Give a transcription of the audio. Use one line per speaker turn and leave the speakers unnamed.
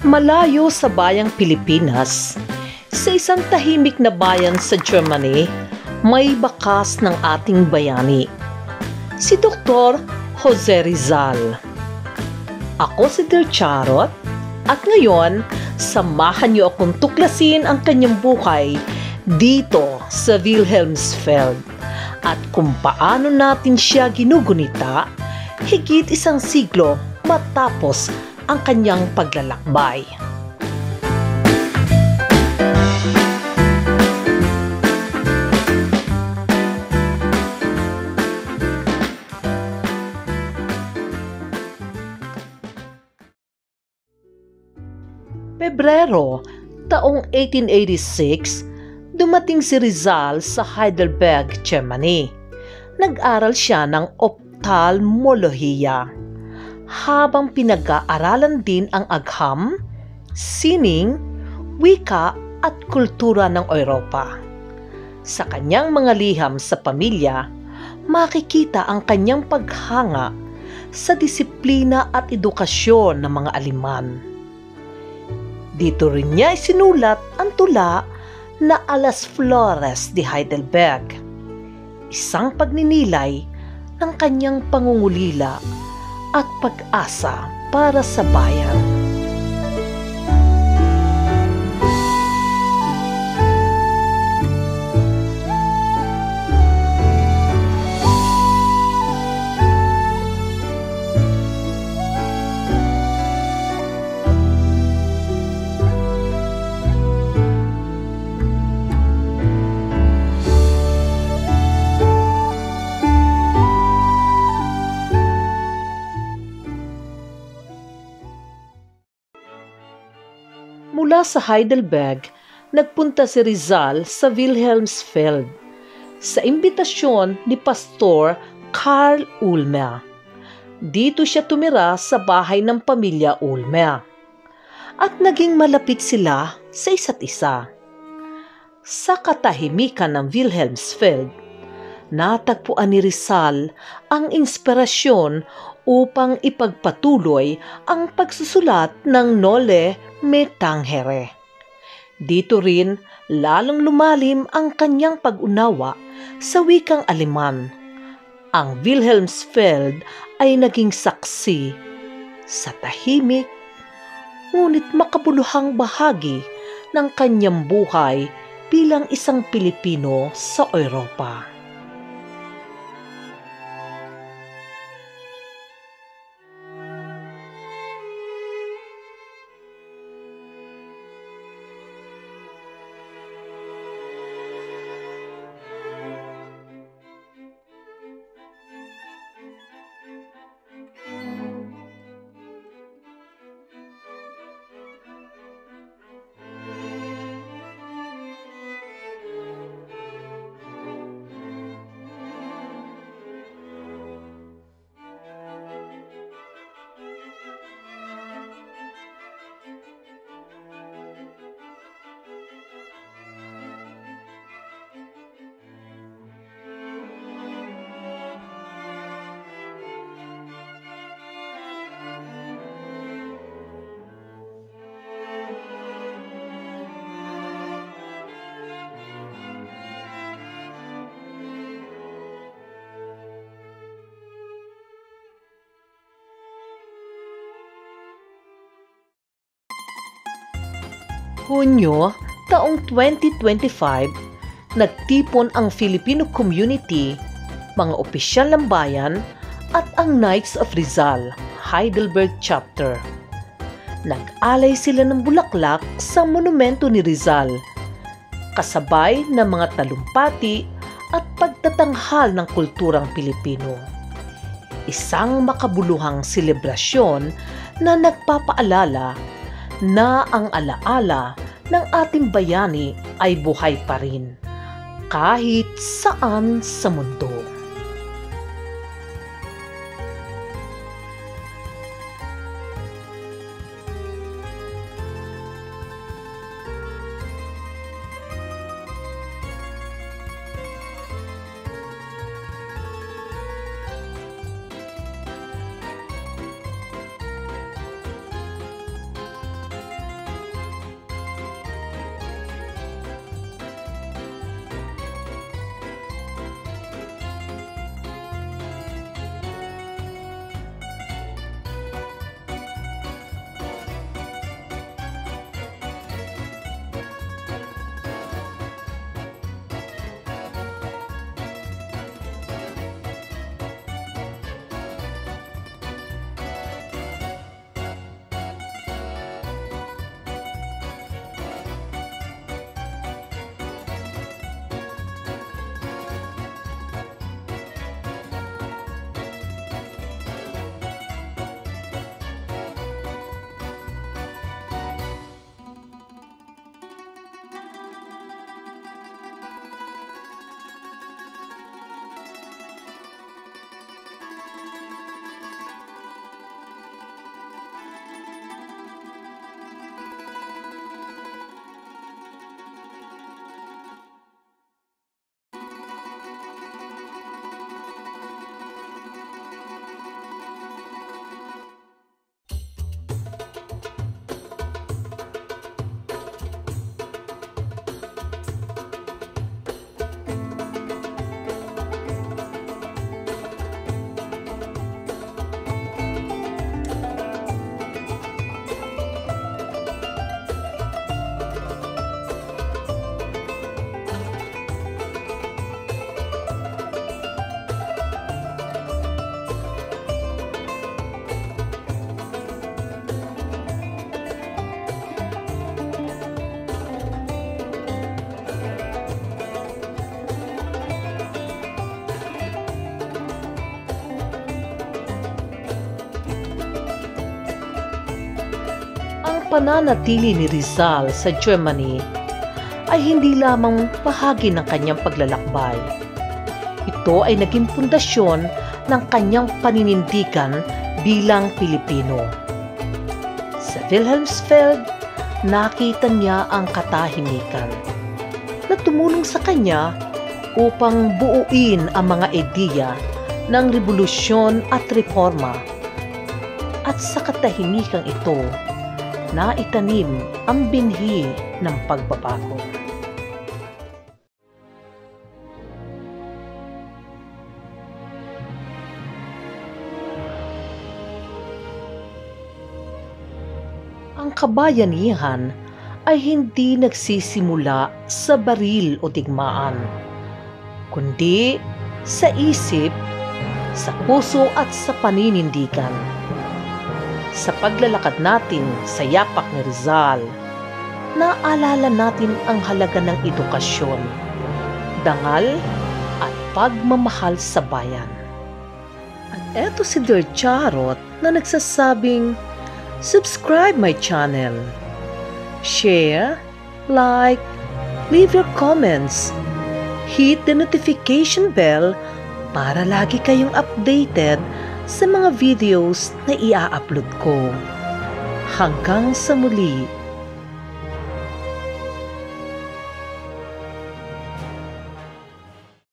Malayo sa bayang Pilipinas, sa isang tahimik na bayan sa Germany, may bakas ng ating bayani. Si Dr. Jose Rizal. Ako si Dear Charot at ngayon, samahan niyo akong tuklasin ang kanyang buhay dito sa Wilhelmsfeld at kung paano natin siya ginugunita higit isang siglo matapos ang kanyang paglalakbay. Pebrero, taong 1886, dumating si Rizal sa Heidelberg, Germany. Nag-aral siya ng ophthalmolohiya. Habang pinag-aaralan din ang agham, sining, wika at kultura ng Europa. Sa kanyang mga liham sa pamilya, makikita ang kanyang paghanga sa disiplina at edukasyon ng mga Aleman. Dito rin niya isinulat ang tula na Alas Flores de Heidelberg, isang pagninilay ng kanyang pangungulila at pag-asa para sa bayan. Mula sa Heidelberg, nagpunta si Rizal sa Wilhelmsfeld sa imbitasyon ni Pastor Karl Ulmer. Dito siya tumira sa bahay ng pamilya Ulmer at naging malapit sila sa isa't isa. Sa katahimikan ng Wilhelmsfeld, natagpuan ni Rizal ang inspirasyon upang ipagpatuloy ang pagsusulat ng Noli Me Tangere. Dito rin lalong lumalim ang kanyang pag-unawa sa wikang Aleman. Ang Wilhelmsfeld ay naging saksi sa tahimik ngunit makabuluhang bahagi ng kanyang buhay bilang isang Pilipino sa Europa. Hunyo, taong 2025, nagtipon ang Filipino community, mga opisyal ng bayan at ang Knights of Rizal, Heidelberg Chapter. Nag-alay sila ng bulaklak sa monumento ni Rizal, kasabay ng mga talumpati at pagtatanghal ng kulturang Pilipino. Isang makabuluhang selebrasyon na nagpapaalala na ang alaala ng ating bayani ay buhay pa rin kahit saan sa mundo. pananatili ni Rizal sa Germany ay hindi lamang bahagi ng kanyang paglalakbay. Ito ay naging pundasyon ng kanyang paninindigan bilang Pilipino. Sa Wilhelmsfeld, nakita niya ang katahimikan na tumulong sa kanya upang buuin ang mga ideya ng revolusyon at reforma. At sa katahimikang ito, naitanim ang binhi ng pagbabago. Ang kabayanihan ay hindi nagsisimula sa baril o digmaan, kundi sa isip, sa puso at sa paninindigan. Sa paglalakad natin sa yapak ni Rizal, naalala natin ang halaga ng edukasyon, dangal at pagmamahal sa bayan. At eto si Dear Charot na nagsasabing, subscribe my channel, share, like, leave your comments, hit the notification bell para lagi kayong updated sa mga videos na ia-upload ko. Hanggang sa muli.